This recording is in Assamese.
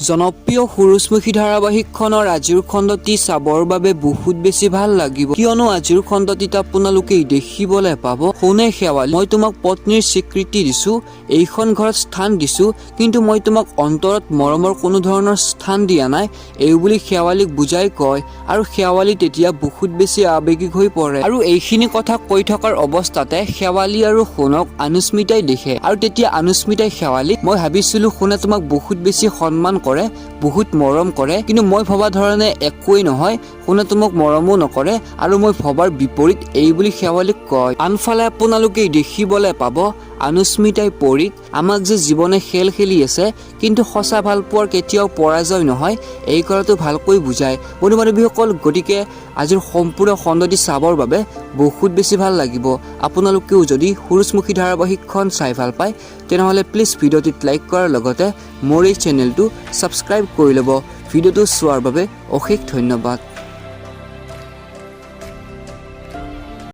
জনপ্ৰিয় সুৰুজমুখী ধাৰাবাহিকখনৰ আজিৰ খণ্ডটি চাবৰ বাবে বহুত বেছি ভাল লাগিব, কিয়নো আজিৰ খণ্ডটিত আপোনালোকে দেখিবলৈ পাব সোণে শেৱালি, মই তোমাক পত্নীৰ স্বীকৃতি দিছো, এইখন ঘৰত স্থান দিছো, কিন্তু মই তোমাক অন্তৰত মৰমৰ কোনো ধৰণৰ স্থান দিয়া নাই, এই বুলি শেৱালিক বুজাই কয়। আৰু শেৱালি তেতিয়া বহুত বেছি আৱেগিক হৈ পৰে। আৰু এইখিনি কথা কৈ থকাৰ অৱস্থাতে শেৱালি আৰু সোণক অনুস্মিতাই দেখে। আৰু তেতিয়া অনুস্মিতাই শেৱালিক, মই ভাবিছিলো সোণে তোমাক বহুত বেছি সন্মান কৰে, বহুত মৰম কৰে, কিন্তু মই ভবা ধৰণে একোৱেই নহয়, সোণে তোমাক মৰমো নকৰে আৰু মই ভবাৰ বিপৰীত, এই বুলি শেৱালিক কয়। আনফালে আপোনালোকে দেখিবলৈ পাব অনুস্মিতাই পৰীক আমাক যে জীৱনে খেল খেলি আছে, কিন্তু সঁচা ভাল পোৱাৰ কেতিয়াও পৰাজয় নহয়, এই কথাটো ভালকৈ বুজায়। বন্ধু বান্ধৱীসকল, গতিকে আজিৰ সম্পূৰ্ণ খণ্ডটি চাবৰ বাবে বহুত বেছি ভাল লাগিব। আপোনালোকেও যদি সুৰুজমুখী ধাৰাবাহিকখন চাই ভাল পায়, তেনেহ'লে প্লিজ ভিডিঅ'টিত লাইক কৰাৰ লগতে মোৰ এই চেনেলটো ছাবস্ক্ৰাইব কৰি ল'ব। ভিডিঅ'টো চোৱাৰ বাবে অশেষ ধন্যবাদ।